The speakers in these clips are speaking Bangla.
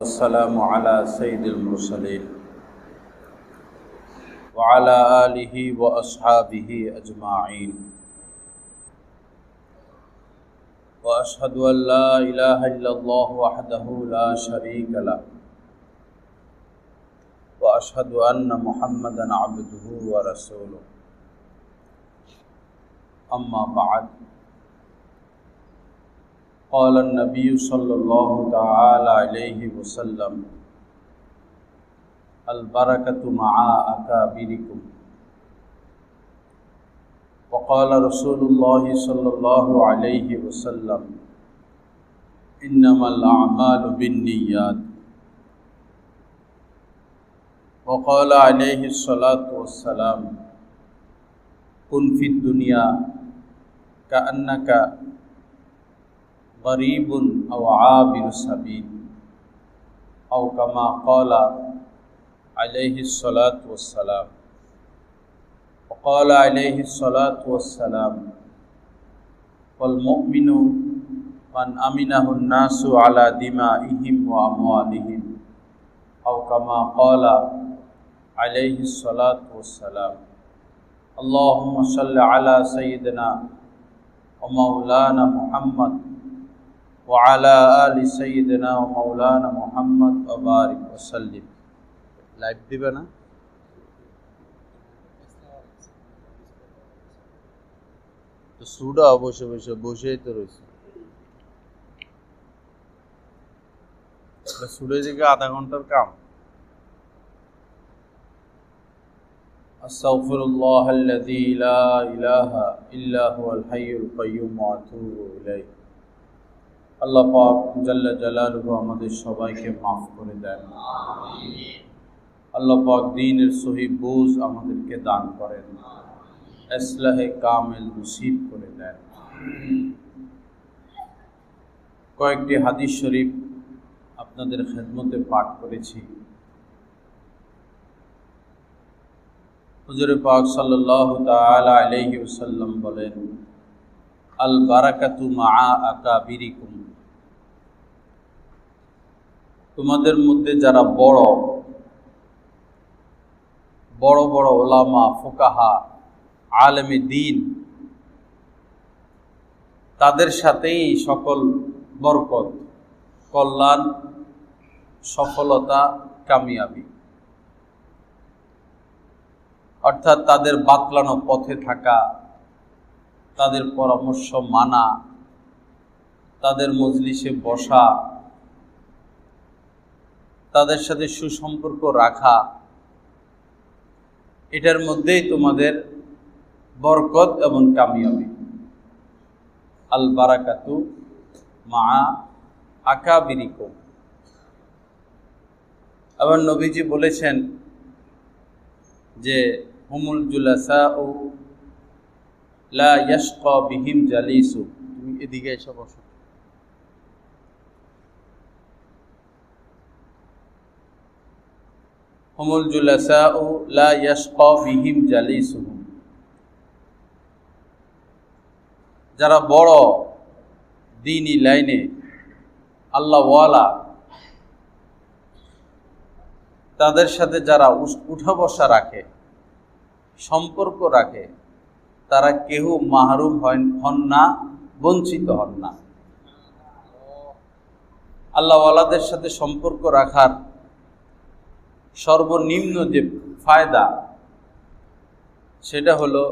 والسلام على سيد المرسلين وعلى آله وأصحابه أجمعين وأشهد أن لا إله إلا الله وحده لا شريك له وأشهد أن محمدا عبده ورسوله أما بعد قال النبي صلى الله تعالى عليه وسلم البركة مع أكابركم وقال رسول الله صلى الله عليه وسلم إنما الأعمال بالنيات وقال عليه الصلاة والسلام كن في الدنيا كأنك غريب أو عابر سبيل أو كما قال عليه الصلاة والسلام وقال عليه الصلاة والسلام والمؤمن من أمنه الناس على دمائهم وأموالهم أو كما قال عليه الصلاة والسلام اللهم صل على سيدنا ومولانا محمد وعلى آل سيدنا ومولانا محمد وبارك وسلم লাইভ দিবে না তো সুডা বসে বসে বসেই তো রয়েছে সুডে দিকে আধা ঘন্টার কাম আস্তাগফিরুল্লাহ আল্লাযী লা ইলাহা ইল্লা হুয়াল হাইয়ুল কাইয়্যুম ওয়া আতুবু ইলাইহি আল্লাহ পাক জাল্লা জালালুহু আমাদের সবাইকে মাফ করে দেন আমিন আল্লাহ পাক দ্বীনের সহি বুঝ আমাদেরকে দান করেন ইসলাহে কামিল নসিব করে দেন কয়েকটি হাদিস শরীফ আপনাদের খেদমতে পাঠ করেছি হুজুর পাক সাল্লাল্লাহু তাআলা আলাইহি ওয়াসাল্লাম বলেন আল বারাকাতু মাআ আকাবিরিকুম তোমাদের মধ্যে যারা বড় বড় ওলামা ফুকাহা আলেমে দ্বীন তাদের সাথেই সকল বরকত কল্যাণ সফলতা কামিয়াবি অর্থাৎ তাদের বাতলানো পথে থাকা তাদের পরামর্শ মানা তাদের মজলিসে বসা তাদের সাথে সুসম্পর্ক রাখা এটার মধ্যেই তোমাদের বরকত এবং কামিয়াবি আল বারাকাতু মা আকাবিরিকুম আবার নবীজি বলেছেন যে হুমুল জুলাসাউ লা ইয়াশকা বিহিম জালিসু তুমি এদিকে এসে বসো হুমুল জুলাসাউ লা ইয়াশকা বিহিম জালিসুহুম যারা বড় দ্বীনি লাইনে আল্লাহ ওয়ালা তাদের সাথে যারা উঠা বসা রাখে সম্পর্ক রাখে তারা কেউ মাহরুম হন না বঞ্চিত হন না আল্লাহ ওয়ালাদের সাথে সম্পর্ক রাখার সর্বনিম্ন যে ফায়দা সেটা হলো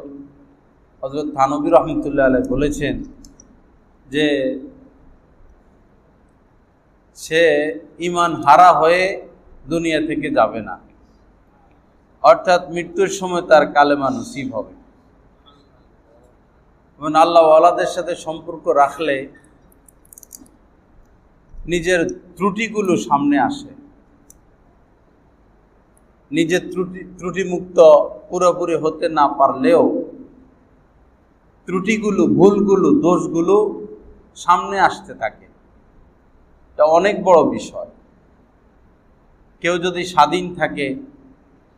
হযরত থানবী রহমতুল্লাহ আলাইহি বলেছেন যে সে ঈমান হারা হয়ে দুনিয়া থেকে যাবে না অর্থাৎ মৃত্যুর সময় তার কালেমা নসিব হবে এবং আল্লাহ ওয়ালাদের সাথে সম্পর্ক রাখলে নিজের ত্রুটিগুলো সামনে আসে নিজের ত্রুটিমুক্ত পুরোপুরি হতে না পারলেও ত্রুটিগুলো ভুলগুলো দোষগুলো সামনে আসতে থাকে এটা অনেক বড় বিষয় কেউ যদি স্বাধীন থাকে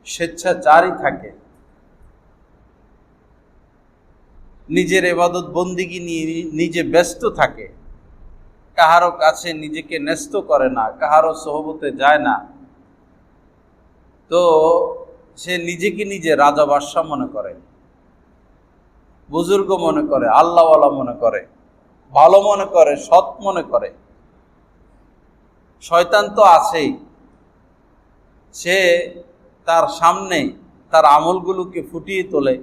স্বেচ্ছাচারী থাকে নিজের ইবাদত বন্দিগি নিয়ে নিজে ব্যস্ত থাকে কাহারও কাছে নিজেকে ন্যস্ত করে না, কাহারও সোহবতে যায় না, তো সে নিজেকে নিজে রাজা বাদশাহ মনে করে, বুজুর্গ মনে করে, আল্লাহওয়ালা মনে করে, ভালো মনে করে, সৎ মনে করে। শয়তান তো আছেই, সে তার সামনে তার আমলগুলোকে ফুটিয়ে তোলে।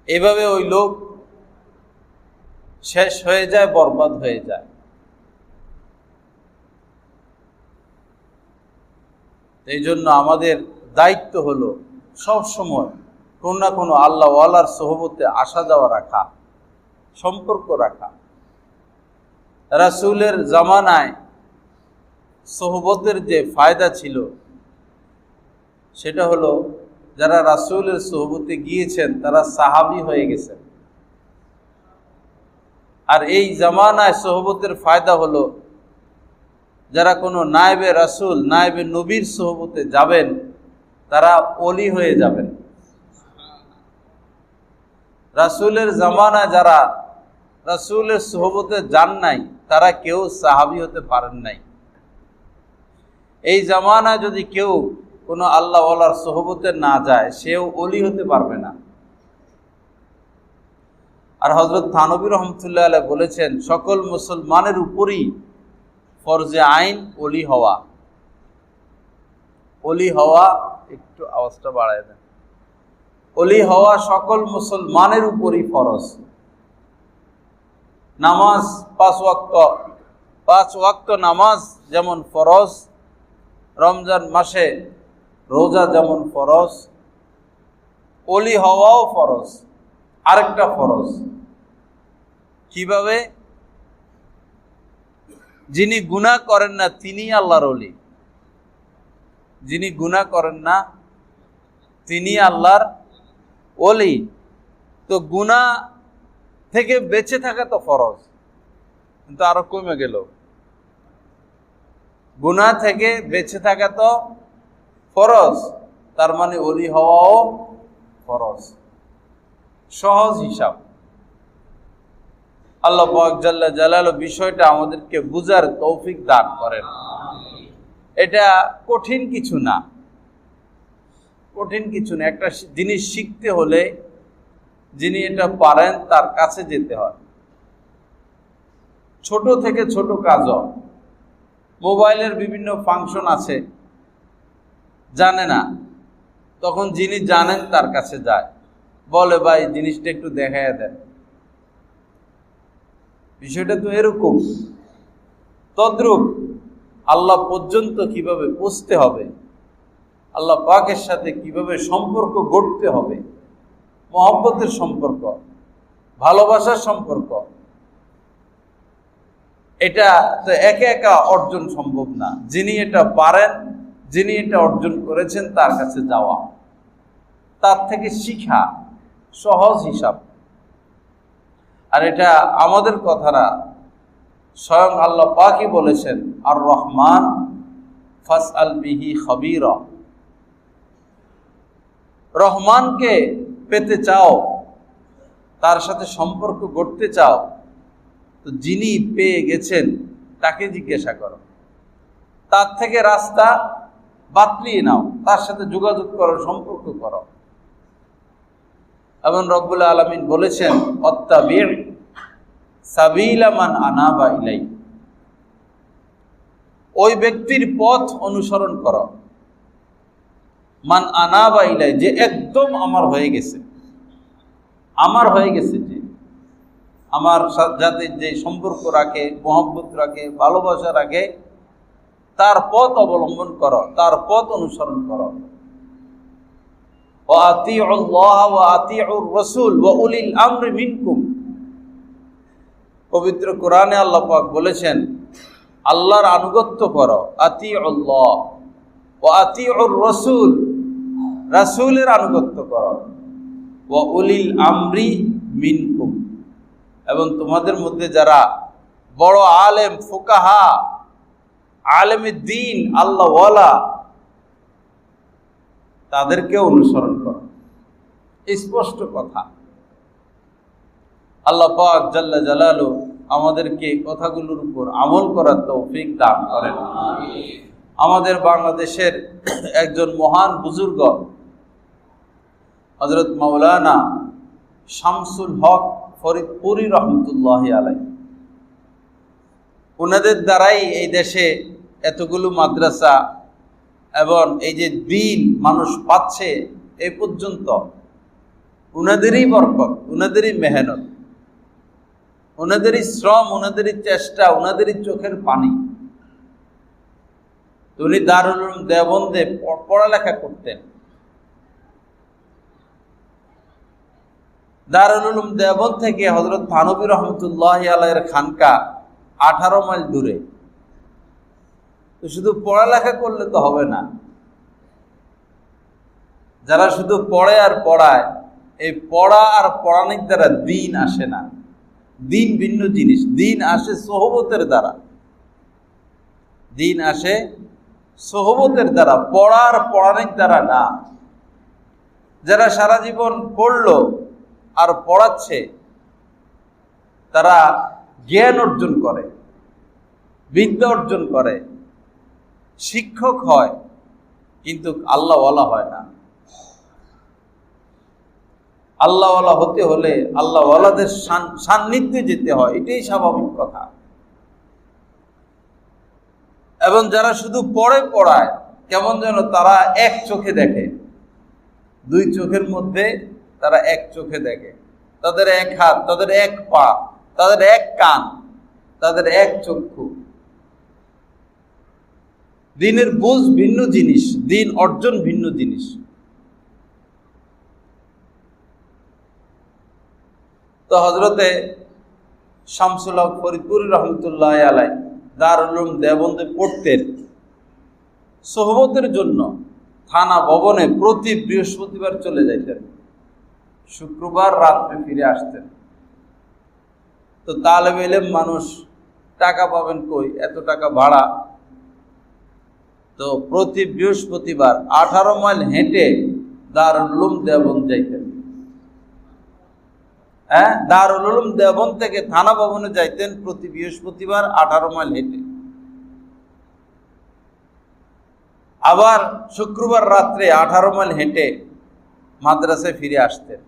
এভাবে ওই লোক শেষ হয়ে যায়, বরবাদ হয়ে যায়। এই জন্য আমাদের দায়িত্ব হলো সব সময় কোন না কোনো আল্লাহ ওয়ালার সোহবতে আসা যাওয়া রাখা, সম্পর্ক রাখা। রাসূলের জামানায় সোহবতের যে ফায়দা ছিল সেটা হলো যারা রাসূলের সোহবতে গিয়েছেন তারা সাহাবী হয়ে গেছেন। আর এই জামানায় সোহবতের ফায়দা হলো যারা কোনো নায়েবে রাসূল, নায়েবে নবীর সোহবতে যাবেন তারা ওলি হয়ে যাবেন। রাসূলের জামানায় যারা রাসূলের সোহবতে যান নাই তারা কেউ সাহাবী হতে পারেন নাই। এই জামানায় যদি কেউ কোনো আল্লাহ ওয়ালার সোহবতে না যায় সেও ওলি হতে পারবে না। আর হযরত থানবী রহমতুল্লাহ আলাইহি বলেছেন, সকল মুসলমানের উপরই ফরজে আইন ওলি হওয়া। ওলি হওয়া, একটু আওয়াজটা বাড়ায় দেন, ওলি হওয়া সকল মুসলমানের উপরই ফরজ। নামাজ 5 ওয়াক্ত নামাজ যেমন ফরজ, রমজান মাসে রোজা যেমন ফরজ, ওলি হওয়াও ফরজ। আরেকটা ফরজ কিভাবে? যিনি গুনাহ করেন না তিনি আল্লাহর ওলি। যিনি গুনাহ করেন না তিনি আল্লাহর ওলি। তো গুনাহ থেকে বেঁচে থাকা তো ফরজ, কিন্তু আরো কমে গেল। গুনাহ থেকে বেঁচে থাকা তো ফরজ, তার মানে ওলি হওয়াও ফরজ। সহজ হিসাব। আল্লাহ পাক জাল্লা জালালু বিষয়টা আমাদেরকে বুঝার তৌফিক দান করেন। এটা কঠিন কিছু না, কঠিন কিছু না। একটা জিনিস শিখতে হলে যিনি এটা পারেন তার কাছে যেতে হয়। ছোট থেকে ছোট কাজও, মোবাইলের বিভিন্ন ফাংশন আছে, জানে না, তখন যিনি জানেন তার কাছে যায়, বলে ভাই জিনিসটা একটু দেখাইয়া দেন। বিষয়টা তো এরকম। তদ্রূপ আল্লাহ পর্যন্ত কিভাবে পৌঁছতে হবে, আল্লাহ পাকের সাথে কিভাবে সম্পর্ক গড়তে হবে, মহব্বতের সম্পর্ক, ভালোবাসার সম্পর্ক, এটা তো একা একা অর্জন সম্ভব না। যিনি এটা পারেন, যিনি এটা অর্জন করেছেন তার কাছে যাওয়া, তার থেকে শিখা, সহজ হিসাব। আর এটা আমাদের কথা না, স্বয়ং আল্লাহ পাকই বলেছেন, আর রহমান ফাসআল বিহি খবীরা। রহমানকে পেতে চাও, তার সাথে সম্পর্ক গড়তে চাও, তো যিনি পেয়ে গেছেন তাকে জিজ্ঞাসা করো, তার থেকে রাস্তা বাতলিয়ে নাও, তার সাথে যোগাযোগ করো, সম্পর্ক করো। এবং রব্বুল আলামিন বলেছেন, অত্তাবি' সাবিলা মান আনাবা ইলাই। ওই ব্যক্তির পথ অনুসরণ করো, মান আনাবা ইলাই, যে একদম আমার হয়ে গেছে, আমার হয়ে গেছে, যে আমার সাথে যে সম্পর্ক রাখে, মহব্বত রাখে, ভালোবাসা রাখে, তার পথ অবলম্বন করো, তার পথ অনুসরণ করো। ওয়া আতিউল্লাহ ওয়া আতিউর রাসূল ওয়া উলিল আমরি মিনকুম। পবিত্র কোরআনে আল্লাহ পাক বলেছেন, আল্লাহর আনুগত্য করো, আতিউল্লাহ ওয়া আতিউর রাসূল, রাসূলের আনুগত্য করো, ওয়া উলিল আমরি মিনকুম, এবং তোমাদের মধ্যে যারা বড় আলেম, ফুকাহা, আলেমে দ্বীন, আল্লাহ ওয়ালা, তাদেরকে অনুসরণ করো। স্পষ্ট কথা। আল্লাহ পাক জাল্লা জালালু আমাদেরকে কথাগুলোর উপর আমল করার তৌফিক দান করেন। আমাদের বাংলাদেশের একজন মহান বুজুর্গ হযরত মাওলানা শামসুল হক ফরিদপুরি রহমতুল্লাহ আলাইহি, ওনাদের দ্বারাই এই দেশে এতগুলো মাদ্রাসা এবং এই যে দিন মানুষ পাচ্ছে এই পর্যন্ত, ওনাদেরই বরকত, ওনাদেরই মেহনত, ওনাদেরই শ্রম, ওনাদেরই চেষ্টা, ওনাদেরই চোখের পানি। উনি দারুল উলুম দেওবন্দে পড়ালেখা করতেন। দারুল উলুম দেওবন্দ থেকে হযরত থানভী রহমতুল্লাহ আলাইহির খানকা 18 মাইল দূরে। তো শুধু পড়ালেখা করলে তো হবে না। যারা শুধু পড়ে আর পড়ায়, এই পড়া আর পড়ানোর দ্বারা দিন আসে না। দিন ভিন্ন জিনিস। দিন আসে সোহবতের দ্বারা, দিন আসে সোহবতের দ্বারা, পড়া আর পড়ানোর দ্বারা না। যারা সারা জীবন পড়লো আর পড়াচ্ছে, তারা জ্ঞান অর্জন করে, বিদ্যা অর্জন করে, শিক্ষক হয়, কিন্তু আল্লাহওয়ালা হয় না। আল্লাহওয়ালা হতে হলে আল্লাহওয়ালাদের সান্নিধ্যে যেতে হয়, এটাই স্বাভাবিক কথা। এবং যারা শুধু পড়ায়, কেমন যেন তারা এক চোখে দেখে, দুই চোখের মধ্যে তারা এক চোখে দেখে। তাদের এক হাত, তাদের এক পা, তাদের এক কান, তাদের এক চক্ষু। দিনের বুঝ ভিন্ন জিনিস, দিন অর্জন ভিন্ন জিনিস। তো হযরতে শামসুল হক ফরিদপুরি রহমতুল্লাহ আলাইহি দারুল উলুম দেওবন্দে পড়তেন। সোহবতের জন্য থানা ভবনে প্রতি বৃহস্পতিবার চলে যাইতেন, শুক্রবার রাত্রে ফিরে আসতেন। তো তালেবে ইলম মানুষ, টাকা পাবেন কই, এত টাকা ভাড়া। তো প্রতি বৃহস্পতিবার 18 মাইল হেঁটে দারুল উলুম দেওবন্দ যাইতেন। দারুল উলুম দেওবন্দ থেকে থানা ভবনে যাইতেন প্রতি বৃহস্পতিবার 18 মাইল হেঁটে। আবার শুক্রবার রাত্রে 18 মাইল হেঁটে মাদ্রাসায় ফিরে আসতেন।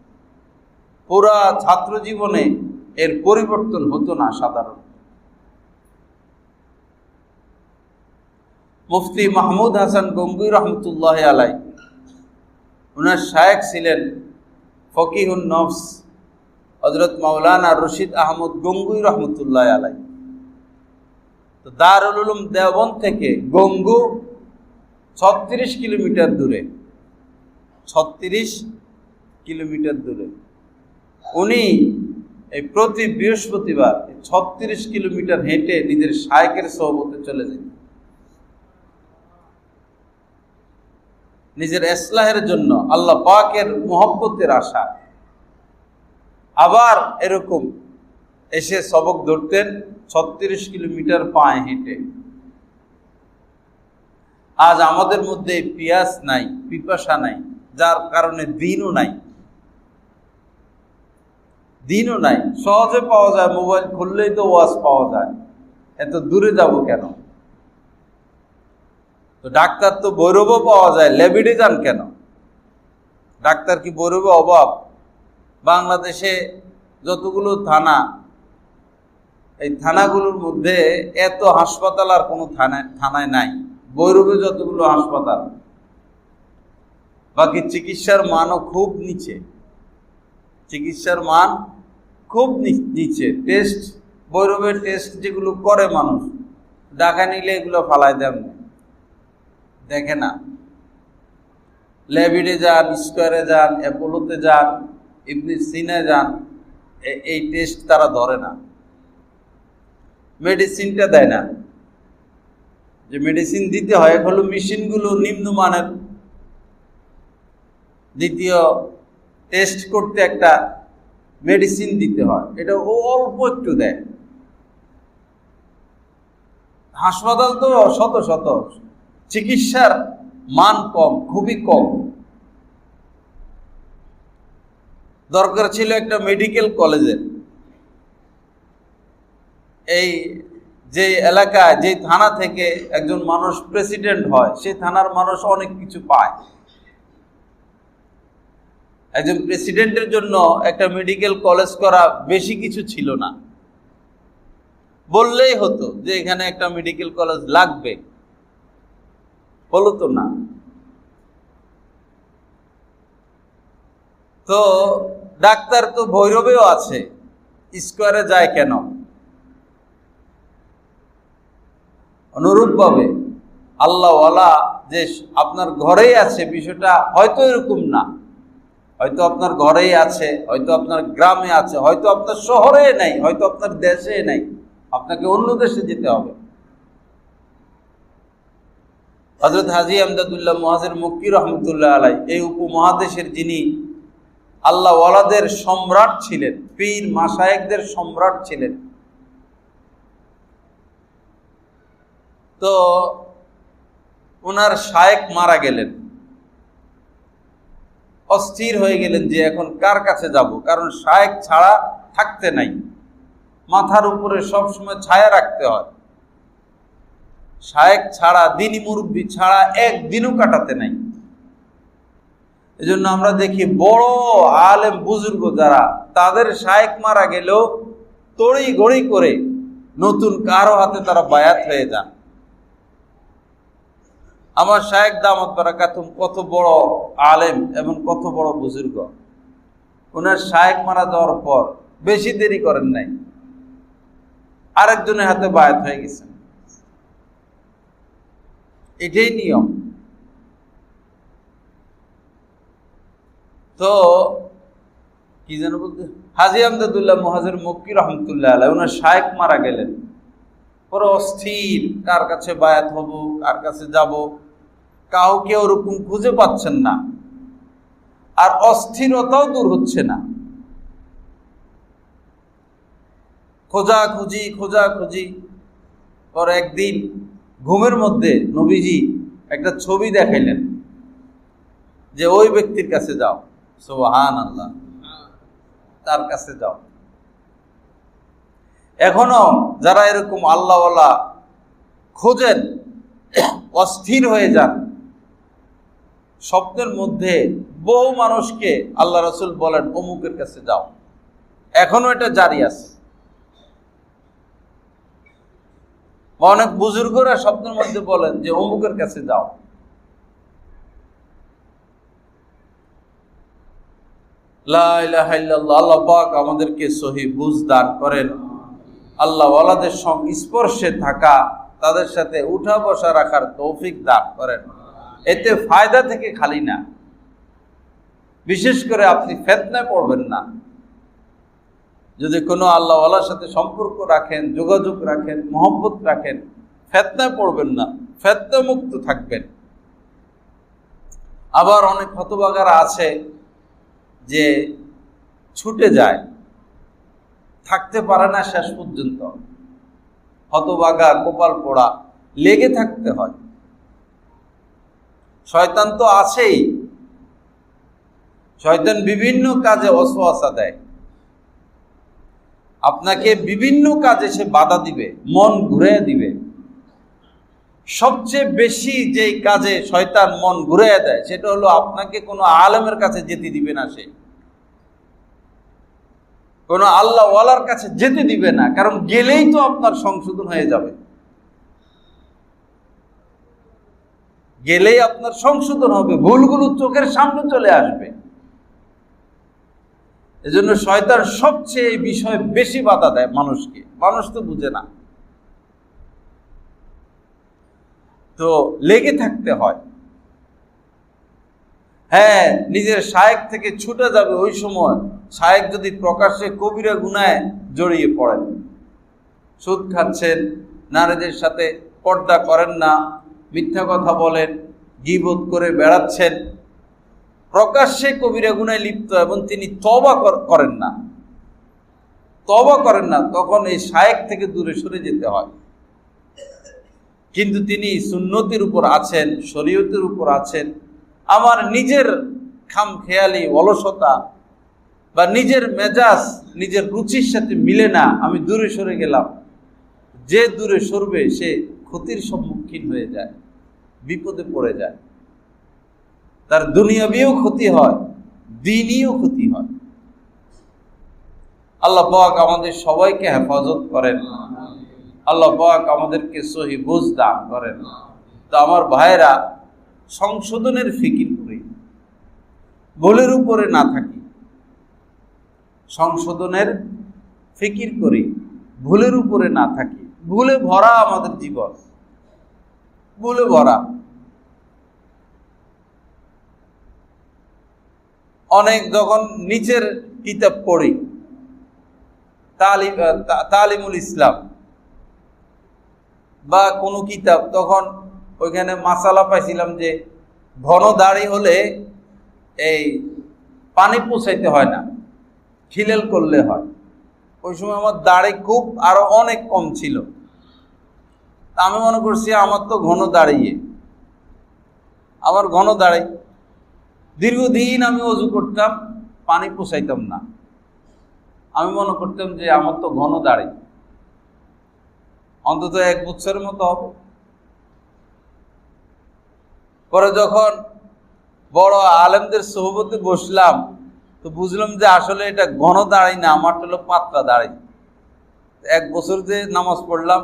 পুরা ছাত্র জীবনে এর পরিবর্তন হতো না সাধারণ। মুফতি মাহমুদ হাসান গঙ্গুই রহমতুল্লাহ আলাইহি, ওনার শায়েখ ছিলেন ফকিহুন নফস হযরত মাওলানা রশিদ আহমদ গঙ্গুই রহমতুল্লাহ আলাইহি। তো দারুল উলুম দেওবন্দ থেকে গঙ্গু 36 কিলোমিটার দূরে, 36 কিলোমিটার দূরে। উনি এই প্রতি বৃহস্পতিবার 36 কিলোমিটার হেঁটে নিজের শায়েখের সোহবতে চলে যেতেন, নিজের ইসলাহের জন্য, আল্লাহ পাকের মুহাব্বতের আশা। আবার এরকম এসে সবক ধরতেন 36 কিলোমিটার পায়ে হেঁটে। আজ আমাদের মধ্যে পিয়াস নাই, পিপাসা নাই, যার কারণে দিনও নাই, দিনও নাই। সহজে পাওয়া যায়, মোবাইল খুললেই তো ওয়াজ পাওয়া যায়, এত দূরে যাব কেন? তো ডাক্তার তো ভৈরবও পাওয়া যায়, লেবিডে যান কেন? ডাক্তার কি ভৈরবে অভাব? বাংলাদেশে যতগুলো থানা, এই থানাগুলোর মধ্যে এত হাসপাতাল আর কোনো থানায় নাই। ভৈরবে যতগুলো হাসপাতাল, বাকি চিকিৎসার মানও খুব নিচে, চিকিৎসার মান খুব নিচে। টেস্ট, ভৈরবের টেস্ট যেগুলো করে মানুষ, ঢাকা নিলে এগুলো ফালায় দেন, দেখে না। লেবিডে যান, স্কোয়ারে যান, অ্যাপোলোতে যান, ইবনে সিনা যান, এই টেস্ট তারা ধরে না। মেডিসিনটা দেয় না, যে মেডিসিন দিতে হয় হলো মেশিনগুলো নিম্নমানের। দ্বিতীয়, টেস্ট করতে একটা মেডিসিন দিতে হয়, এটা ও অল্প একটু দেয়। হাসপাতাল তো শত শত, চিকিৎসার মান কম, খুবই কম। দরকার ছিল একটা মেডিকেল কলেজের, এই যে এলাকায়, যে থানা থেকে একজন মানুষ প্রেসিডেন্ট হয়, সেই থানার মানুষ অনেক কিছু পায়। একজন প্রেসিডেন্টের জন্য একটা মেডিকেল কলেজ করা বেশি কিছু ছিল না, বললেই হতো যে এখানে একটা মেডিকেল কলেজ লাগবে, বলো তো না। তো ডাক্তার তো ভৈরবেও আছে, স্কোয়ারে যায় কেন? অনুরূপভাবে আল্লাহওয়ালা যে আপনার ঘরেই আছে, বিষয়টা হয়তো এরকম না। হয়তো আপনার ঘরেই আছে, হয়তো আপনার গ্রামে আছে, হয়তো আপনার শহরে নাই, হয়তো আপনার দেশে নাই, আপনাকে অন্য দেশে যেতে হবে। হযরত হাজী আমদাদুল্লাহ মুহাজির মক্কি রহমতুল্লাহ আলাই, এই উপমহাদেশের যিনি আল্লাহ ওয়ালাদের সম্রাট ছিলেন, পীর মাশায়েখদের সম্রাট ছিলেন, তো ওনার শায়েখ মারা গেলেন। অস্থির হয়ে গেলেন যে এখন কার কাছে যাব, কারণ শায়েখ ছাড়া থাকতে নাই, মাথার উপরে সবসময় ছায়া রাখতে হয়। শায়েখ ছাড়া, দিনী মুরব্বী ছাড়া একদিনও কাটাতে নাই। এজন্য আমরা দেখি বড় আলেম বুজুর্গ যারা, তাদের শায়েখ মারা গেলেও তড়ি ঘড়ি করে নতুন কারো হাতে তারা বায়াত হয়ে যান। আমার শায়েখ দামাত বারাকাতুম কত বড় আলেম এবং কত বড় বুজুর্গ, ওনার শায়েখ মারা যাওয়ার পর বেশি দেরি করেন নাই, আরেকজনের হাতে বায়াত হয়ে গেছেন। এটাই নিয়ম। তো কি যেন বলতে, হাজী আমদাদুল্লাহ মুহাজির মক্কি রহমতুল্লাহ আলাইহি, ওনার শায়েখ মারা গেলেন, পরে অস্থির, কার কাছে বায়াত হব, কার কাছে যাব, কাউকে ওরকম খুঁজে পাচ্ছেন না, আর অস্থিরতাও দূর হচ্ছে না। খোঁজাখুঁজি পর একদিন ঘুমের মধ্যে নবীজি একটা ছবি দেখাইলেন যে ওই ব্যক্তির কাছে যাও, সুবহানাল্লাহ, তার কাছে যাও। এখনো যারা এরকম আল্লাহওয়ালা খোঁজেন, অস্থির হয়ে যান, স্বপ্নের মধ্যে বহু মানুষকে আল্লাহ রাসূল বলেন অমুকের কাছে যাও, এখনো এটা জারি আছে। অনেক বুজুর্গরা স্বপ্নের মধ্যে বলেন যে অমুকের কাছে যাও। লা ইলাহা ইল্লাল্লাহ। আল্লাহ পাক আমাদেরকে সহি বুঝ দান করেন। আল্লাহ ওয়ালাদের সংস্পর্শে থাকা, তাদের সাথে উঠা বসা রাখার তৌফিক দান করেন। এতে ফায়দা থেকে খালি না, বিশেষ করে আপনি ফিতনায় পড়বেন না। যদি কোনো আল্লাহ ওয়ালার সাথে সম্পর্ক রাখেন, যোগাযোগ রাখেন, মহব্বত রাখেন, ফিতনায় পড়বেন না, ফিতনা মুক্ত থাকবেন। আবার অনেক হতভাগারা আছে যে ছুটে যায়, থাকতে পারে না শেষ পর্যন্ত। হতভাগা, কপাল পোড়া, লেগে থাকতে হয়। শয়তান তো আছেই, শয়তান বিভিন্ন কাজে ওয়াসওয়াসা দেয়, আপনাকে বিভিন্ন কাজে সে বাধা দিবে, মন ঘুরিয়ে দিবে। সবচেয়ে বেশি যেই কাজে শয়তান মন ঘুরিয়ে দেয় সেটা হলো আপনাকে কোনো আলেমের কাছে যেতে দিবে না, সে কোনো আল্লাহ ওয়ালার কাছে যেতে দিবে না, কারণ গেলেই তো আপনার সংশোধন হয়ে যাবে, গেলেই আপনার সংশোধন হবে, ভুলগুলো চোখের সামনে চলে আসবে। এজন্য শয়তান সবচেয়ে এই বিষয়ে বেশি বাধা দেয় মানুষকে, মানুষ তো বুঝে না। তো লেগে থাকতে হয়। হ্যাঁ, নিজের শায়েখ থেকে ছুটে যাবে ওই সময় শায়েখ যদি প্রকাশ্যে কবিরা গুনায় জড়িয়ে পড়েন, সুদ খাচ্ছেন, নারীদের সাথে পর্দা করেন না, মিথ্যা কথা বলেন, গীবত করে বেড়াচ্ছেন, প্রকাশ্যে কবিরা গুনায় লিপ্ত, এবং তিনি তওবা করেন না, তখন এই শায়েখ থেকে দূরে সরে যেতে হয়। কিন্তু তিনি সুন্নতির উপর আছেন, শরীয়তের উপর আছেন, আমার নিজের খামখেয়ালি অলসতা বা নিজের মেজাজ নিজের রুচির সাথে মিলে না, আমি দূরে সরে গেলাম, যে দূরে সরবে সে ক্ষতির সম্মুখীন হয়ে যায়, বিপদে পড়ে যায়, তার দুনিয়াবিও ক্ষতি হয়, দ্বীনিও ক্ষতি হয়। আল্লাহ পাক আমাদের সবাইকে হেফাজত করেন, আল্লাহ পাক আমাদেরকে সহি বুঝ দান করেন। তো আমার ভাইরা, সংশোধনের ফিকির করি, ভুলের উপরে না থাকি, সংশোধনের ফিকির করি, ভুলের উপরে না থাকি। ভুলে ভরা আমাদের জীবন, ভুলে ভরা। অনেক যখন নিচের কিতাব পড়ি, তালিমুল ইসলাম বা কোনো কিতাব, তখন ওইখানে মাসালা পাইছিলাম যে ঘন দাড়ি হলে এই পানি পৌঁছাইতে হয় না, খিলেল করলে হয়। ওই সময় আমার দাড়ি খুব আরো অনেক কম ছিল। আমি মনে করছি আমার তো ঘন দাঁড়িয়ে, আমার ঘন দাড়ি, দীর্ঘদিন আমি ওযু করতাম, পানি পৌঁছাইতাম না। আমি মনে করতাম যে আমার তো ঘন দাড়ি, অন্তত 1 বছরের মতো হবে। পরে যখন বড় আলেমদের সোহবতে বসলাম, তো বুঝলাম যে আসলে এটা ঘন দাড়ি না, আমার হলো পাতলা দাড়ি। 1 বছর যে নামাজ পড়লাম,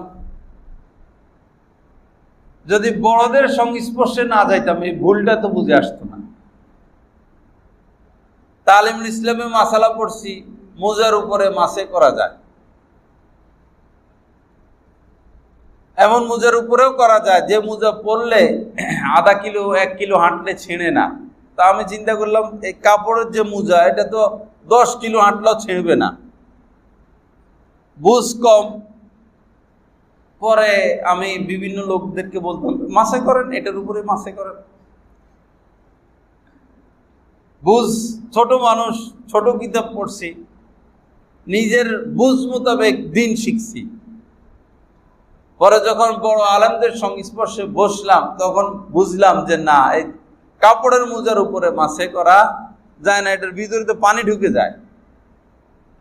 যদি বড়দের সংস্পর্শে না যাইতাম এই ভুলটা তো বুঝে আসতো না। তালিমুল ইসলামে মাসালা পড়ছি, মোজার উপরে মাসে করা যায়, এমন মোজার উপরেও করা যায় যে মোজা পরলে আধা কিলো 1 কিলো হাঁটলে ছিঁড়ে না। তা আমি চিন্তা করলাম এই কাপড়ের যে মোজা, এটা তো 10 কিলো হাঁটলেও ছিঁড়বে না, বুঝ কম। পরে আমি বিভিন্ন লোকদেরকে বলতাম মাসে করেন, এটার উপরে মাসে করেন। বুঝ ছোট মানুষ, ছোট কিতাব পড়ছি, নিজের বুঝ মোতাবেক দিন শিখছি। পরে যখন বড় আলেমদের সংস্পর্শে বসলাম, তখন বুঝলাম যে না, এই কাপড়ের মোজার উপরে মাসে করা যায় না, এটার ভিতরে তো পানি ঢুকে যায়,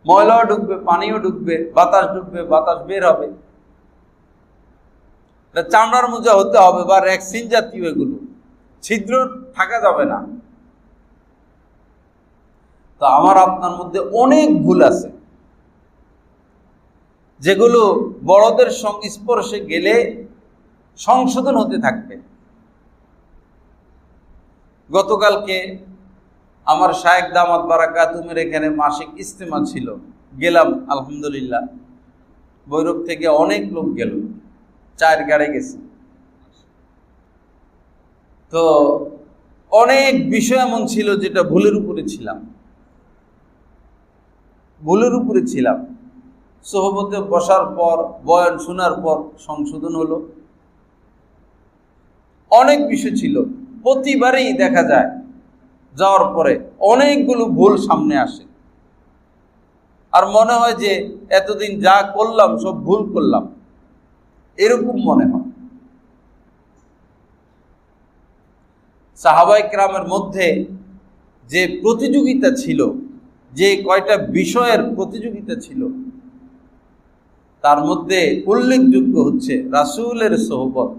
ময়লাও ঢুকবে, পানিও ঢুকবে, বাতাস ঢুকবে, বাতাস বের হবে। চামড়ার মোজা হতে হবে বা রেক্সিন জাতীয়, এগুলো ছিদ্র থাকা যাবে না। তো আমার আপনার মধ্যে অনেক ভুল আছে, যেগুলো বড়দের সংস্পর্শে গেলে সংশোধন হতে থাকবে। গতকালকে আমার শায়েখ দামাত বারাকাতুমের এখানে মাসিক ইজতেমা ছিল, গেলাম আলহামদুলিল্লাহ। ভৈরব থেকে অনেক লোক গেল, 4 গাড়ি গেছে। তো অনেক বিষয় এমন ছিল যেটা ভুলের উপরে ছিলাম, ভুলের উপরে ছিলাম। সোহবতে বসার পর, বয়ান শোনার পর সংশোধন হলো। অনেক বিষয় ছিল, প্রতিবারই দেখা যায় যাওয়ার পরে অনেকগুলো ভুল সামনে আসে, আর মনে হয় যে এতদিন যা করলাম সব ভুল করলাম, এরকম মনে হয়। সাহাবায়ে কেরামের মধ্যে যে প্রতিযোগিতা ছিল, যে কয়টা বিষয়ের প্রতিযোগিতা ছিল, তার মধ্যে উল্লেখযোগ্য হচ্ছে রাসূলের সোহবত।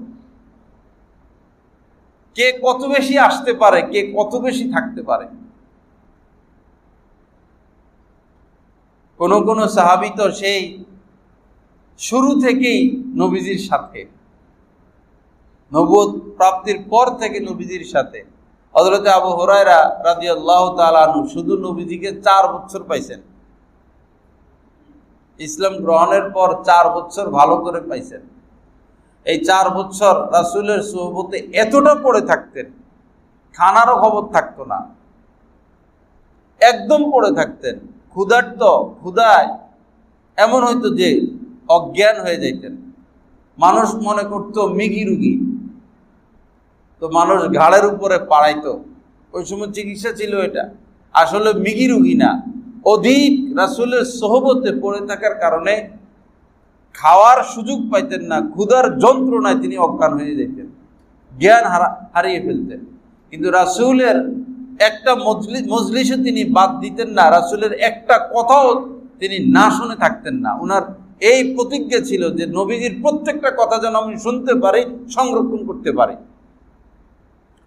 কে কত বেশি আসতে পারে, কে কত বেশি থাকতে পারে। কোন কোন সাহাবী তো সেই শুরু থেকেই নবীজির সাথে, নবুয়ত প্রাপ্তির পর থেকে নবীজির সাথে। হযরত আবু হুরায়রা রাদিয়াল্লাহু তাআলা আনহু শুধু নবীজিকে 4 বছর পাইছেন, ইসলাম গ্রহণের পর 4 বছর ভালো করে পাইছেন। এই 4 বছর রাসূলের সোহবতে এতটা পড়ে থাকতেন, খানারও খবর থাকতো না, একদম পড়ে থাকতেন। ক্ষুধায় এমন হইতো যে অজ্ঞান হয়ে যাইতেন, মানুষ মনে করত মৃগী রোগী, তো মানুষ ঘাড়ের উপরে পাড়াইতো। ওই সময় চিকিৎসা ছিল এটা, আসলে মৃগী রোগী না, অধিক রাসূলের সোহবতে পড়ে থাকার কারণে খাওয়ার সুযোগ পাইতেন না, ক্ষুধার যন্ত্রণায় তিনি অজ্ঞান হয়ে যেতেন, জ্ঞান হারিয়ে ফেলতেন। কিন্তু রাসূলের একটা মজলিসে তিনি বাদ দিতেন না, রাসূলের একটা কথাও তিনি না শুনে থাকতেন না। ওনার এই প্রতিজ্ঞা ছিল যে নবীজির প্রত্যেকটা কথা যেন আমি শুনতে পারি, সংরক্ষণ করতে পারি।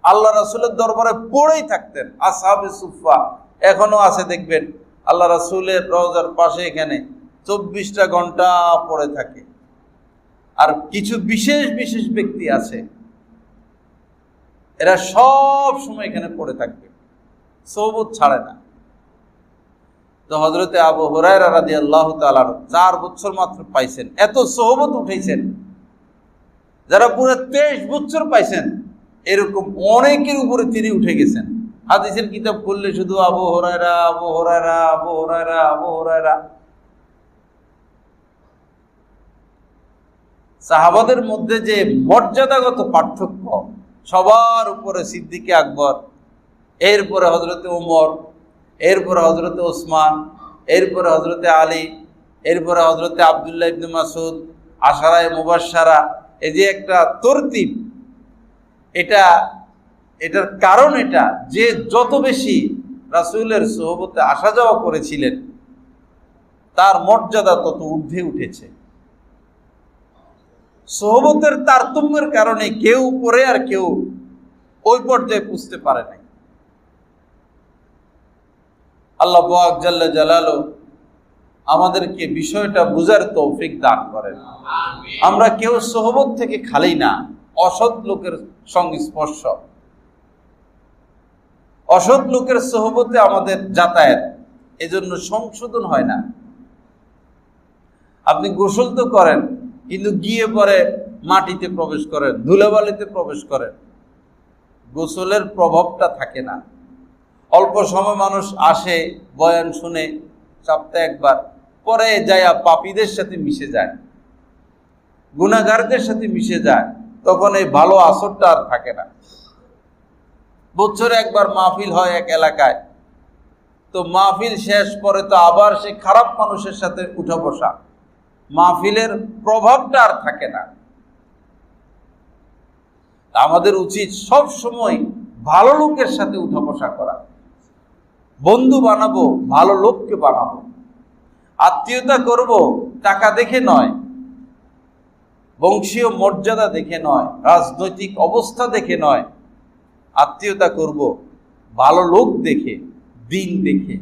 আল্লাহ রাসূলের দরবারে পড়েই থাকতেন। আসহাবে সুফফা এখনো আছে, দেখবেন আল্লাহ রাসূলের রওজার পাশে এখানে 24টা ঘন্টা পড়ে থাকে। আর কিছু বিশেষ বিশেষ ব্যক্তি আছে, এরা সব সময় এখানে পড়ে থাকবে, সোহবত ছাড়ে না। তো হযরতে আবু হুরায়রা রাদিয়াল্লাহু তাআলা 4 বছর মাত্র পাইছেন, এত সোহবত উঠেছেন। যারা পুরো 23 বছর পাইছেন, এরকম অনেকের উপরে তিনি উঠে গেছেন। হাদিসের কিতাব খুললে শুধু আবু হুরায়রা, আবু হুরায়রা, আবু হুরায়রা, আবু হুরায়রা। সাহাবাদের মধ্যে যে মর্যাদাগত পার্থক্য, সবার উপরে সিদ্দিকে আকবর, এরপরে হযরতে ওমর, এরপরে হযরতে ওসমান, এরপরে হযরতে আলী, এরপরে হযরতে আব্দুল্লাহ ইবনে মাসউদ, আশারায়ে মুবাশশারা। এই যে একটা তরতিব, এটার কারণ এটা যে যত বেশি রাসূলের সোহবতে আসা যাওয়া করেছিলেন, তার মর্যাদা তত ঊর্ধ্বে উঠেছে। সোহবতের তারতম্যের কারণে কেউ উপরে আর কেউ ওই পর্যায়ে পুষতে পারে নাই। আল্লাহ পাক জাল্লা জালালুহু আমাদেরকে বিষয়টা বুঝার তৌফিক দান করেন। আমরা কেউ সোহবত থেকে খালি না, অসৎ লোকের সংস্পর্শ, অসৎ লোকের সোহবতে আমাদের যাতায়াত, এজন্য সংশোধন হয় না। আপনি গোসল তো করেন, কিন্তু গিয়ে পরে মাটিতে প্রবেশ করেন, ধুলাবালিতে প্রবেশ করেন, গোসলের প্রভাবটা থাকে না। অল্প সময় মানুষ আসে, বয়ান শুনে সপ্তাহে একবার, পরে যায় পাপীদের সাথে মিশে যায়, গুনাহগারদের সাথে মিশে যায়, তখন এই ভালো আসরটা আর থাকে না। বছরে একবার মাহফিল হয় এক এলাকায়, তো মাহফিল শেষ পরে তো আবার সে খারাপ মানুষের সাথে উঠা বসা, মাহফিলের প্রভাবটা আর থাকে না। আমাদের উচিত সব সময় ভালো লোকের সাথে উঠা বসা করা। বন্ধু বানাবো, ভালো লোককে বানাবো। আত্মীয়তা করব টাকা দেখে নয়, বংশীয় মর্যাদা দেখে নয়, রাজনৈতিক অবস্থা দেখে নয়। আত্মীয়তা করব ভালো লোক দেখে, দিন দেখে।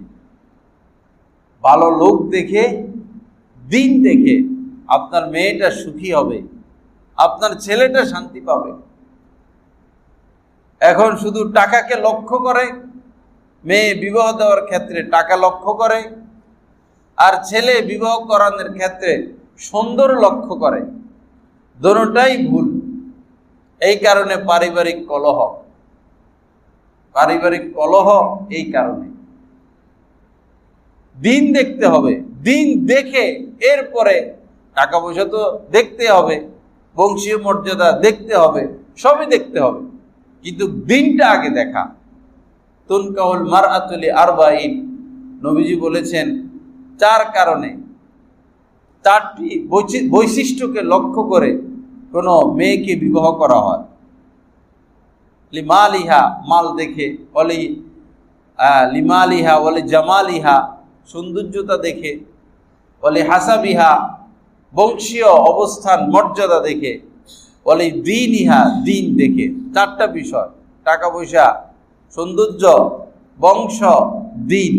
ভালো লোক দেখে, দিন দেখে আপনার মেয়েটা সুখী হবে, আপনার ছেলেটা শান্তি পাবে। এখন শুধু টাকাকে লক্ষ্য করে, মেয়ে বিবাহ দেওয়ার ক্ষেত্রে টাকা লক্ষ্য করে, আর ছেলে বিবাহ করানোর ক্ষেত্রে সুন্দর লক্ষ্য করে। দুটোটাই ভুল। এই কারণে পারিবারিক কলহ এই কারণে। দিন দেখতে হবে, দিন দেখে এরপরে টাকা পয়সা তো দেখতে হবে, বংশীয় মর্যাদা দেখতে হবে, সবই দেখতে হবে, কিন্তু দিনটা আগে দেখা। তুনকাহুল মারআতু লিআরবাঈন, নবীজি বলেছেন 4 কারণে, 4টি বৈশিষ্ট্যকে লক্ষ্য করে কোনো মেয়েকে বিবাহ করা হয়। লিমালিহা, মাল দেখে, লিমালিহা ওয়ালি জামালিহা, সৌন্দর্যতা দেখে, ওয়ালি হাসাবিহা, বংশীয় অবস্থান মর্যাদা দেখে, ওয়ালি দীনিহা, দিন দেখে। 4টা বিষয়, টাকা পয়সা, সৌন্দর্য, বংশ, দিন,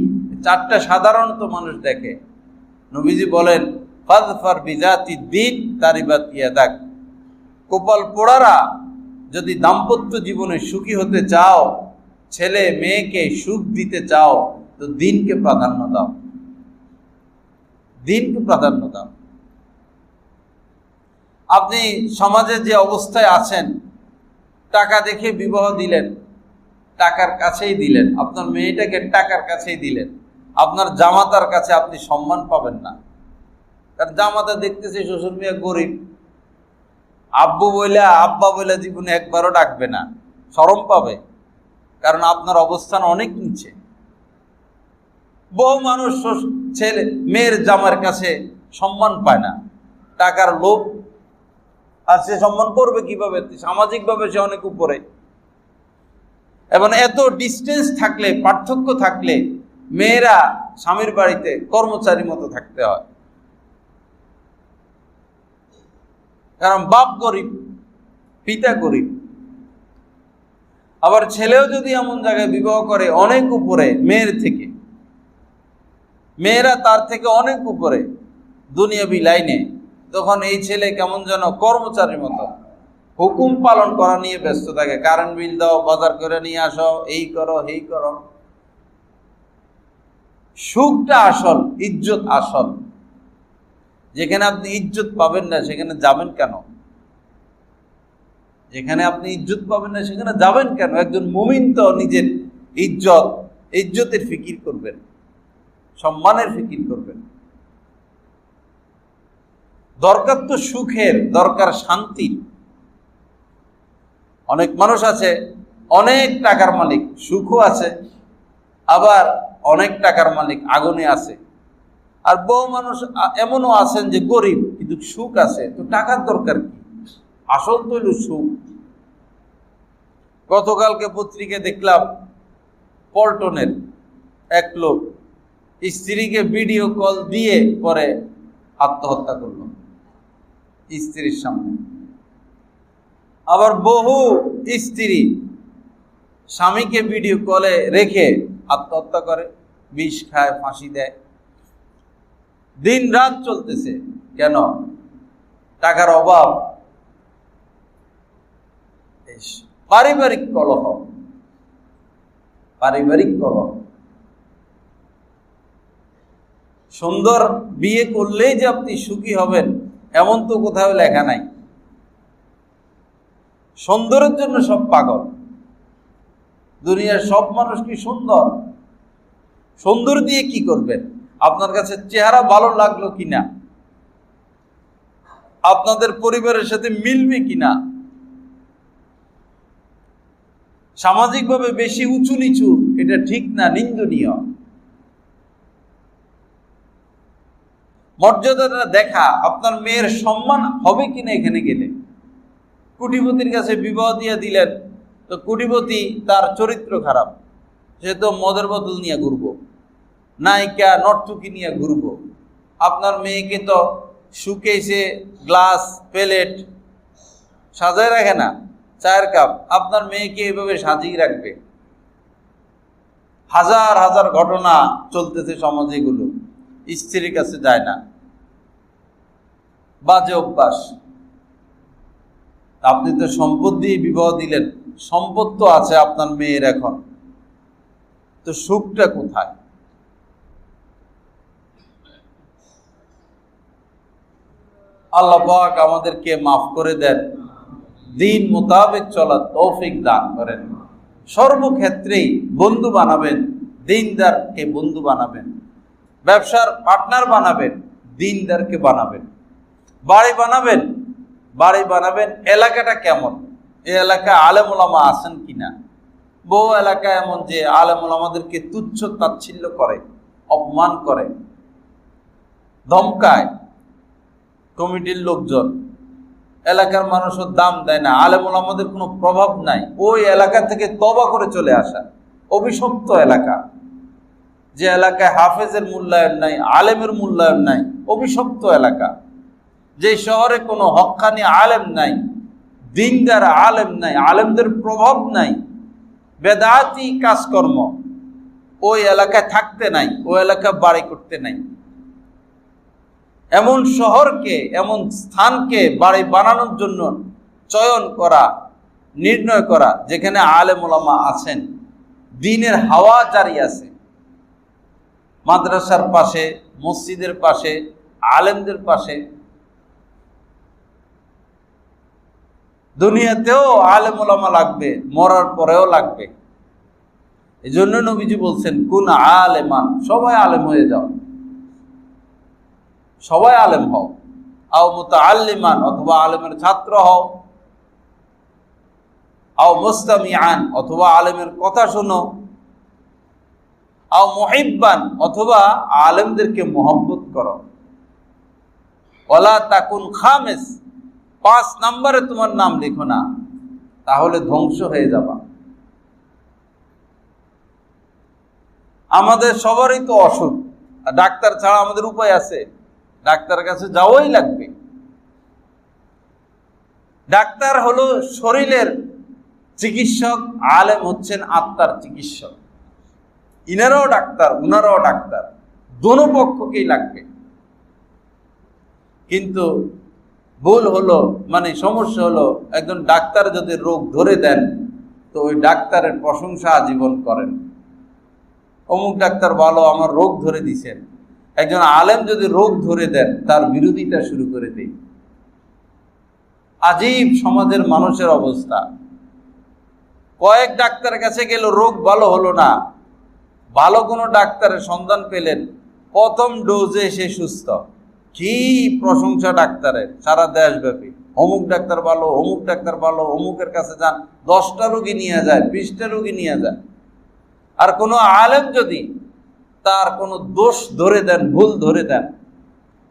4টা সাধারণত মানুষ দেখে। নবীজি বলেন ফাযফার বিযাতি দ্বীন তারিবাত ইয়াদাক, কপাল পোড়ারা যদি দাম্পত্য জীবনে সুখী হতে চাও, ছেলে মেয়েকে সুখ দিতে চাও, তো দিনকে প্রাধান্য দাও, দিনকে প্রাধান্য দাও। আপনি সমাজে যে অবস্থায় আছেন, টাকা দেখে বিবাহ দিলেন, টাকার কাছেই দিলেন, আপনার মেয়েটাকে টাকার কাছেই দিলেন, আপনার জামাতার কাছে আপনি সম্মান পাবেন না। কারণ জামাতা দেখতেছে শ্বশুর মিয়া গরিব, আব্বু বইলা আব্বা বইলা জীবনে একবারও ডাকবে না, শরম পাবে, কারণ আপনার অবস্থান অনেক নিচে। বহু মানুষ ছেলে মেয়ের জামার কাছে সম্মান পায় না, টাকার লোভ, আর সে সম্মান করবে কিভাবে? সামাজিকভাবে সে অনেক উপরে। এবং এত ডিস্টেন্স থাকলে, পার্থক্য থাকলে মেয়েরা স্বামীর বাড়িতে কর্মচারী মতো থাকতে হয়। কারণ বাপ গরিব, পিতা গরিব। আবার ছেলেও যদি এমন জায়গায় বিবাহ করে অনেক উপরে মেয়ের থেকে, মেয়েরা তার থেকে অনেক উপরে দুনিয়াবি লাইনে, তখন এই ছেলে কেমন যেন কর্মচারীর মতো হুকুম পালন করা নিয়ে ব্যস্ত থাকে। কারেন্ট বিল দাও, বাজার করে নিয়ে আসো, এই করো এই করো। সুখটা আসল, ইজ্জত আসল। যেখানে আপনি ইজ্জত পাবেন না সেখানে যাবেন কেন? যেখানে আপনি ইজ্জত পাবেন না সেখানে যাবেন কেন? একজন মুমিন তো নিজের ইজ্জতের ফিকির করবেন, সম্মানের ফিকির করবেন। দরকার তো সুখের, দরকার শান্তির। অনেক মানুষ আছে অনেক টাকার মালিক, সুখও আছে, আবার অনেক টাকার মালিক আগুনে আছে। আর বহু মানুষ এমনও আছেন যে গরিব কিন্তু সুখ আছে। তো টাকার দরকার কি? আসল তো হইল সুখ। গতকালকে পত্রিকায় দেখলাম পল্টনের এক লোক স্ত্রীকে ভিডিও কল দিয়ে পরে আত্মহত্যা করলো স্ত্রীর সামনে। আবার বহু স্ত্রী স্বামীকে ভিডিও কলে রেখে আত্মহত্যা করে, বিষ খায়, ফাঁসি দেয়। দিন রাত চলতেছে। কেন? টাকার অভাব। পারিবারিক কলহ, পারিবারিক কলহ। সুন্দর বিয়ে করলেই যে আপনি সুখী হবেন এমন তো কোথাও লেখা নাই। সুন্দরের জন্য সব পাগল। দুনিয়ার সব মানুষ কি সুন্দর? সুন্দর দিয়ে কি করবেন? আপনার কাছে চেহারা ভালো লাগলো কিনা, আপনাদের পরিবারের সাথে মিলবে কিনা, সামাজিকভাবে বেশি উঁচু নিচু, এটা ঠিক না, নিন্দনীয়। মর্যাদাটা দেখা, আপনার মেয়ের সম্মান হবে কিনা এখানে গেলে। কোটিপতির কাছে বিবাহ দিয়ে দিলেন, তো কোটিপতি তার চরিত্র খারাপ, সে তো মদের বোতল নিয়ে ঘুরবো, নায়িকা নর্তকী নিয়ে ঘুরবো। আপনার মেয়েকে তো শুকেছে গ্লাস প্লেট সাজায় রাখে না, চায়ের কাপ। আপনার মেয়েকে এভাবে সাজিয়ে রাখবে। হাজার হাজার ঘটনা চলতেছে সমাজে, এগুলো স্ত্রীর কাছে যায় না, বাজে অভ্যাস। আপনি তো সম্পদ দিয়ে বিবাহ দিলেন, সম্পদ তো আছে আপনার মেয়ের, এখন তো সুখটা কোথায়? আল্লাহ পাক আমাদেরকে মাফ করে দেন, দিন মোতাবেক চলার তৌফিক দান করেন। সর্বক্ষেত্রেই বন্ধু বানাবেন, দিনদারকে বন্ধু বানাবেন। ব্যবসার পার্টনার বানাবেন, দিনদারকে বানাবেন। বাড়ি বানাবেন এলাকাটা কেমন, এই এলাকায় আলেম ওলামা আছেন কিনা। বহু এলাকা এমন যে আলেম ওলামাদেরকে তুচ্ছ তাচ্ছিল্য করে, অপমান করে, ধমকায় কমিটির লোকজন। এলাকার মানুষও দাম দেয় না, আলেম ওলামাদের কোনো প্রভাব নাই। ওই এলাকা থেকে তওবা করে চলে আসা অভিশপ্ত এলাকা। যে এলাকায় হাফেজের মূল্যায়ন নাই, আলেমের মূল্যায়ন নাই, অভিশপ্ত এলাকা। যে শহরে কোনো হক্কানি আলেম নাই, দিনদার আলেম নাই, আলেমদের প্রভাব নাই, বেদাতি কাজকর্ম, ওই এলাকায় থাকতে নাই, ওই এলাকায় বাড়ি করতে নাই। এমন শহরকে, এমন স্থানকে বাড়ি বানানোর জন্য চয়ন করা, নির্ণয় করা, যেখানে আলেম ওলামা আছেন, দ্বীনের হাওয়া জারি আছে, মাদ্রাসার পাশে, মসজিদের পাশে, আলেমদের পাশে। দুনিয়াতেও আলেম ওলামা লাগবে, মরার পরেও লাগবে। এই জন্য নবীজি বলছেন, কুন আলেমান, সবাই আলেম হয়ে যাও, সবাই আলেম হও। আও মুতাআল্লিমান, অথবা আলেমের ছাত্র হও। আও মুস্তামিআন, অথবা আলেমের কথা শোনো। আও মুহিব্বান, অথবা আলেমদেরকে মহব্বত করো। ওয়ালা তাকুন খামিস, 5 নম্বরে তোমার নাম লেখো না, তাহলে ধ্বংস হয়ে যাবা। আমাদের সবারই তো অসুখ, ডাক্তার ছাড়া আমাদের উপায় আছে? ডাক্তারের কাছে যাওয়াই লাগবে। ডাক্তার হলো শরীরের চিকিৎসক, আলেম হচ্ছেন আত্মার চিকিৎসক। ইনারাও ডাক্তার, উনারাও ডাক্তার, দোনো পক্ষকেই লাগবে। কিন্তু ভুল হলো, মানে সমস্যা হলো, একজন ডাক্তার যদি রোগ ধরে দেন তো ওই ডাক্তারের প্রশংসা আজীবন করেন, অমুক ডাক্তার ভালো, আমার রোগ ধরে দিছেন। একজন আলেম যদি রোগ ধরে দেন তার বিরোধিতা শুরু করে দেয়। আজীব সমাজের মানুষের অবস্থা। কয়েক ডাক্তার কাছে গেল, রোগ ভালো হলো না, ভালো কোনো ডাক্তারের সন্ধান পেলেন, প্রথম ডোজে সে সুস্থ। কি প্রশংসা ডাক্তারের সারা দেশব্যাপী, অমুক ডাক্তার ভালো, অমুক ডাক্তার ভালো, অমুকের কাছে যান, 10টা রোগী নিয়ে যায়, 20টা রোগী নিয়ে যায়। আর কোনো আলেম যদি তার কোনো দোষ ধরে দেন, ভুল ধরে দেন,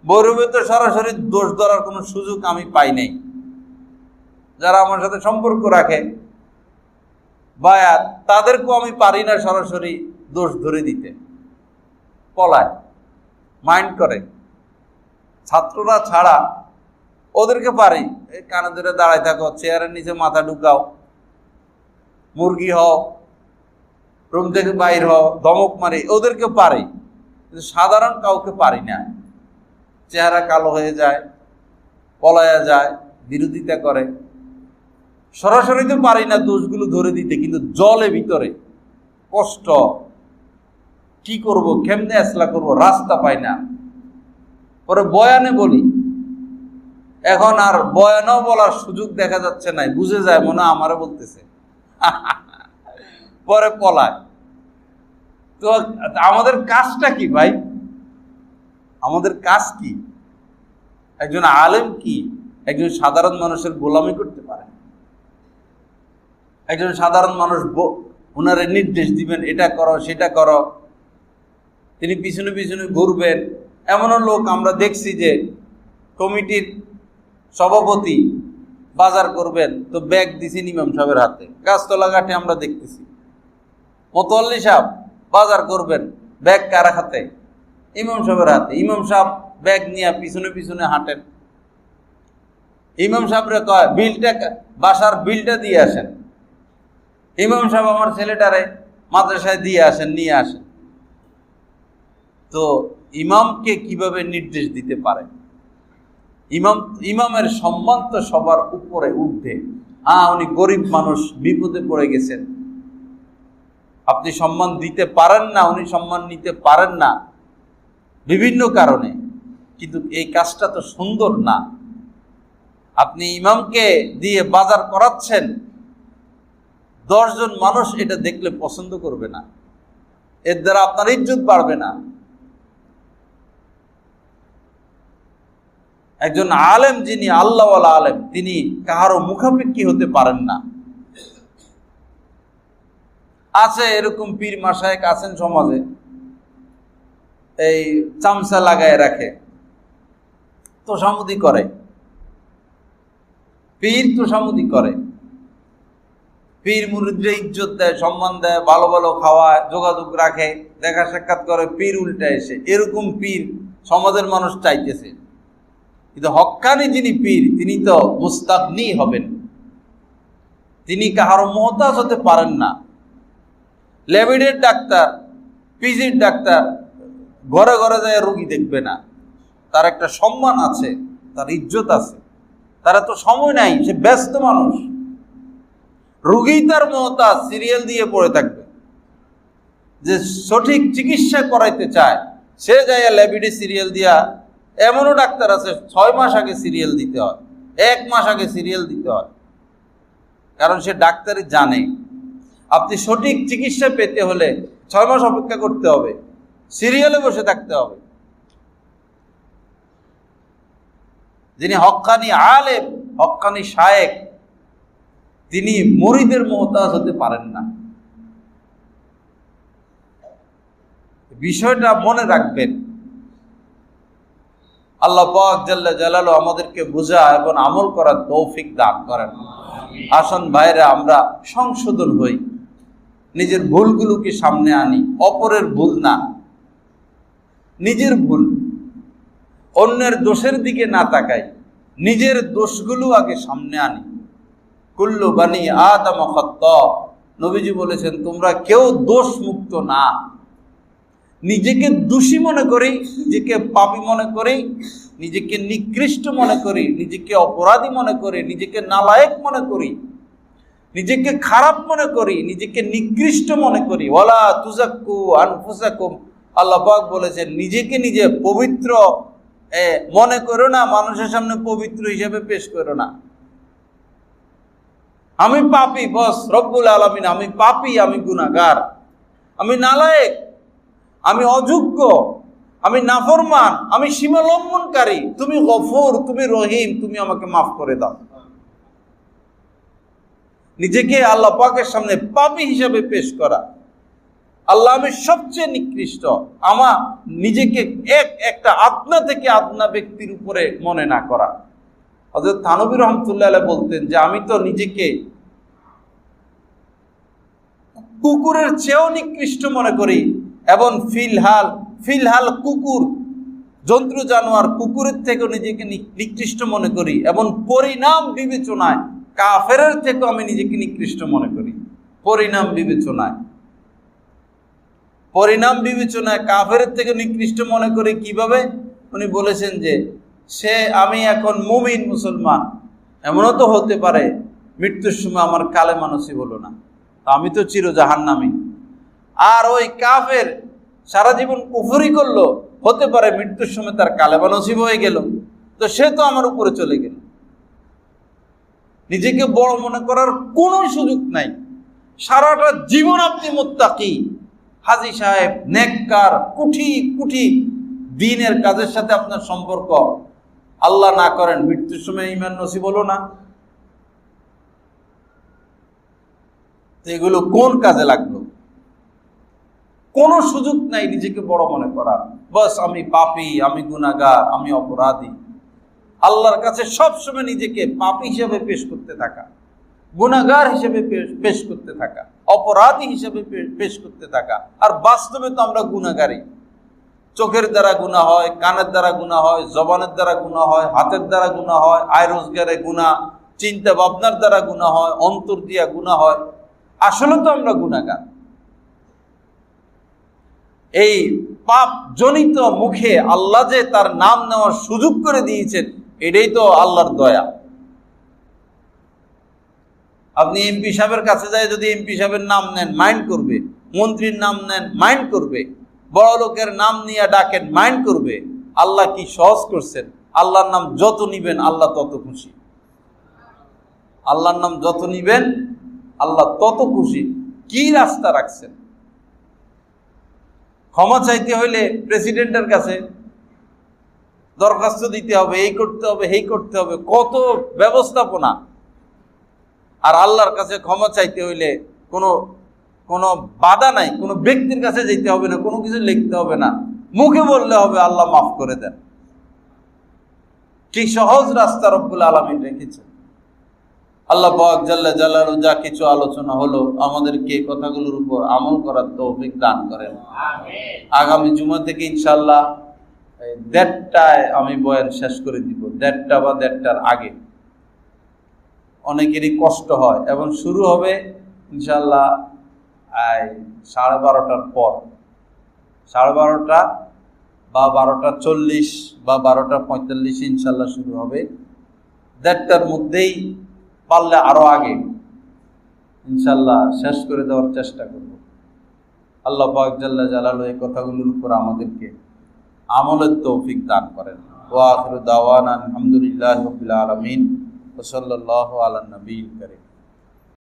বৈরবে তো সরাসরি দোষ ধরার কোনো সুযোগ আমি পাই নাই। যারা আমার সাথে সম্পর্ক রাখে বায়াত, তাদেরকেও আমি পারি না সরাসরি দোষ ধরে দিতে, পলায়, মাইন্ড করে। ছাত্ররা ছাড়া ওদেরকে পারি, এই কানে ধরে দাঁড়ায় থাকো, চেয়ারের নিচে মাথা ঢুকাও, মুরগি হও, রুম থেকে বাইর হও, ধমক মারি, ওদেরকে পারি। কিন্তু সাধারণ কাউকে পারি না। চেহারা কালো হয়ে যায়, পলায়া যায়, বিরোধিতা করে। সরাসরি তো পারি না দোষগুলো ধরে দিতে, কিন্তু জলে ভিতরে কষ্ট, কি করব, কেমনে আসলা করব, রাস্তা পাই না। পরে বয়ানে বলি, এখন আর বয়ানও বলার সুযোগ দেখা যাচ্ছে না, বুঝে যায় মনে আমারে বলতেছে, পরে পলায়। তো আমাদের কাজটা কি ভাই? আমাদের কাজ কি? একজন আলেম কি একজন সাধারণ মানুষের গোলামি করতে পারে? একজন সাধারণ মানুষ ওনারে নির্দেশ দিবেন, এটা করো সেটা করো, তিনি পিছনে পিছনে ঘুরবেন। এমনও লোক আমরা দেখছি যে কমিটির সভাপতি বাজার করবেন তো ব্যাগ দিছেন ইমাম সাহেবের হাতে, গাছতলা ঘাটে আমরা দেখতেছি। মোতাল্লি সাহেব বাজার করবেন, ব্যাগ কার হাতে? ইমাম সাহেবের হাতে। ইমাম সাহেব ব্যাগ নিয়ে পিছনে পিছনে হাঁটেন। ইমাম সাহেবরে কয় বিলটা, বাসার বিলটা দিয়ে আসেন। ইমাম সাহেব আমার ছেলেটারে মাদ্রাসায় দিয়ে আসেন, নিয়ে আসেন। তো ইমামকে কিভাবে নির্দেশ দিতে পারে? ইমামের সম্মান তো সবার উপরে উঠবে। উনি গরিব মানুষ, বিপদে পড়ে গেছেন, আপনি সম্মান দিতে পারেন না, উনি সম্মান নিতে পারেন না বিভিন্ন কারণে, কিন্তু এই কাজটা তো সুন্দর না। আপনি ইমামকে দিয়ে বাজার করাচ্ছেন, 10 জন মানুষ এটা দেখলে পছন্দ করবে না, এর দ্বারা আপনার ইজ্জত বাড়বে না। একজন আলেম যিনি আল্লাহওয়ালা আলেম, তিনি কাহারও মুখাপেক্ষী হতে পারেন না। আছে এরকম পীর মাশায়েখ আছেন সমাজে, এই চামচা লাগায় রাখে, তোষামুদি করে, পীর তোষামুদি করে, পীর মুরিদরে ইজ্জত দেয়, সম্মান দেয়, ভালো ভালো খাওয়ায়, যোগাযোগ রাখে, দেখা সাক্ষাৎ করে। পীর উল্টা এসে এরকম পীর সমাজের মানুষ চাইতেছে। কিন্তু হক্কানি যিনি পীর, তিনি তো মুস্তাগনি হবেন, তিনি কাহারও মুহতাজ হতে পারেন না। ল্যাবিডের ডাক্তার, পিজির ডাক্তার ঘরে ঘরে যায় রোগী দেখবে না, তার একটা সম্মান আছে, তার ইজ্জত আছে, তার তো সময় নাই, সে ব্যস্ত মানুষ। রোগী তার মুহতাজ, সিরিয়াল দিয়ে পড়ে থাকবে। যে সঠিক চিকিৎসা করাইতে চায় সে যায় ল্যাবিডে সিরিয়াল দিয়া। এমনও ডাক্তার আছে 6 মাস আগে সিরিয়াল দিতে হয়, 1 মাস আগে সিরিয়াল দিতে হয়, কারণ সে ডাক্তারই জানে আপনি সঠিক চিকিৎসা পেতে হলে 6 মাস অপেক্ষা করতে হবে, সিরিয়ালে বসে থাকতে হবে। যিনি হক্কানি আলেম, হক্কানি শায়েখ, তিনি মুরিদের মুহতাজ হতে পারেন না। বিষয়টা মনে রাখবেন। আল্লাহ পাক জাল্লা জালালু আমাদেরকে বোঝা এবং আমল করার তৌফিক দান করেন। আসুন ভাইরা, আমরা সংশোধন হই, নিজের ভুলগুলোকে সামনে আনি, অপরের ভুল না, নিজের ভুল। অন্যের দোষের দিকে না তাকাই, নিজের দোষগুলো আগে সামনে আনি। কুল্লু বানি আদম খাত্তা, নবীজি বলেছেন তোমরা কেউ দোষ মুক্ত না। নিজেকে দোষী মনে করি, নিজেকে পাপী মনে করি, নিজেকে নিকৃষ্ট মনে করি, নিজেকে অপরাধী মনে করি, নিজেকে নালায়েক মনে করি, নিজেকে খারাপ মনে করি, নিজেকে নিকৃষ্ট মনে করি। ওয়ালা তুজাক্কু আনফুসাকুম, আল্লাহ পাক বলেছেন নিজেকে নিজে পবিত্র মনে করো না, মানুষের সামনে পবিত্র হিসেবে পেশ করো না। আমি পাপী, বস রব্বুল আলামিন, আমি পাপী, আমি গুনাহগার, আমি নালায়েক, আমি অযোগ্য, আমি নাফরমান, আমি সীমা লঙ্ঘনকারী। তুমি গফুর, তুমি রহিম, তুমি আমাকে মাফ করে দাও। নিজেকে আল্লাহ পাকের সামনে পাপী হিসাবে পেশ করা। আল্লাহ আমি সবচেয়ে নিকৃষ্ট, আমার নিজেকে একটা আদনা থেকে আদনা ব্যক্তির উপরে মনে না করা। হযরত থানবী রহমতুল্লাহ আলাইহি বলতেন যে আমি তো নিজেকে কুকুরের চেয়েও নিকৃষ্ট মনে করি, এবং ফিলহাল কুকুর, জন্তু জানোয়ার কুকুরের থেকেও নিজেকে নিকৃষ্ট মনে করি, এবং পরিণাম বিবেচনায় কাফেরের থেকেও আমি নিজেকে নিকৃষ্ট মনে করি। পরিণাম বিবেচনায় কাফেরের থেকে নিকৃষ্ট মনে করি কিভাবে? উনি বলেছেন যে আমি এখন মুমিন মুসলমান, এমনও তো হতে পারে মৃত্যুর সময় আমার কালেমা নসিব হলো না, আমি তো চির জাহান্নামী। আর ওই কাফের সারা জীবন কুফরি করলো, হতে পারে মৃত্যুর সময় তার কালেমা নসিব হয়ে গেল, তো সে তো আমার উপরে চলে গেল। নিজেকে বড় মনে করার কোনো সুযোগ নাই। সারাটা জীবন আপনি মুত্তাকি, হাজী সাহেব, নেককার, কুঠি দ্বীনের কাজের সাথে আপনার সম্পর্ক, আল্লাহ না করেন মৃত্যুর সময় ঈমান নসিব হলো না, তো এগুলো কোন কাজে লাগলো? কোনো সুযোগ নাই নিজেকে বড় মনে করার। বস আমি পাপী, আমি গুনাহগার, আমি অপরাধী। আল্লাহর কাছে সবসময় নিজেকে পাপী হিসেবে পেশ করতে থাকা, গুনাহগার হিসেবে পেশ করতে থাকা, অপরাধী হিসেবে পেশ করতে থাকা। আর বাস্তবে তো আমরা গুনাহগারী। চোখের দ্বারা গুনাহ হয়, কানের দ্বারা গুনাহ হয়, জবানের দ্বারা গুনাহ হয়, হাতের দ্বারা গুনাহ হয়, আয় রোজগারে গুনাহ, চিন্তা ভাবনার দ্বারা গুনাহ হয়, অন্তর দিয়া গুনাহ হয়। আসলে তো আমরা গুনাহগার। এই পাপ জনিত মুখে আল্লাহ যে তার নাম নেওয়ার সুযোগ করে দিয়েছেন, এটাই তো আল্লাহর দয়া। আপনি এমপি সাহেবের কাছে যায় যদি এমপি সাহেবের নাম নেন, মাইন্ড করবে। মন্ত্রীর নাম নেন, মাইন্ড করবে। বড় লোকের নাম নিয়ে ডাকেন, মাইন্ড করবে। আল্লাহ কি সহজ করছেন? আল্লাহর নাম যত নিবেন আল্লাহ তত খুশি। আল্লাহর নাম যত নিবেন আল্লাহ তত খুশি। কি রাস্তা রাখছেন? ক্ষমা চাইতে হইলে প্রেসিডেন্টের কাছে দরখাস্ত দিতে হবে, এই করতে হবে, এই করতে হবে, কত ব্যবস্থাপনা। আর আল্লাহর কাছে ক্ষমা চাইতে হইলে কোনো বাধা নাই, কোনো ব্যক্তির কাছে যেতে হবে না, কোনো কিছু লিখতে হবে না, মুখে বললে হবে আল্লাহ মাফ করে দেন। কি সহজ রাস্তা রব্বুল আলামিন রেখেছেন। আল্লাহ পাক জাল্লা জালালু যা কিছু আলোচনা হলো, আমাদেরকে এই কথাগুলোর উপর আমল করার তৌফিক দান করেন। আগামী জুমা থেকে ইনশাআল্লাহ 1:30টায় আমি বয়ান শেষ করে দিব। 1:30 বা 1:30টার আগে। অনেকেরই কষ্ট হয়, এবং শুরু হবে ইনশাআল্লাহ 12:30টার পর। 12:30 বা 12:40 বা 12:45 ইনশাআল্লাহ শুরু হবে। 1:30টার মধ্যেই, পারলে আরো আগে ইনশাআল্লাহ শেষ করে দেওয়ার চেষ্টা করব। আল্লাহ পাক জাল্লা জালালু এই কথাগুলোর উপর আমাদেরকে আমলের তৌফিক দান করেন। ওয়া আখিরু দাওয়ানা আলহামদুলিল্লাহি রাব্বিল আলামিন ওয়া সাল্লাল্লাহু আলা নবিয়িল কারীম।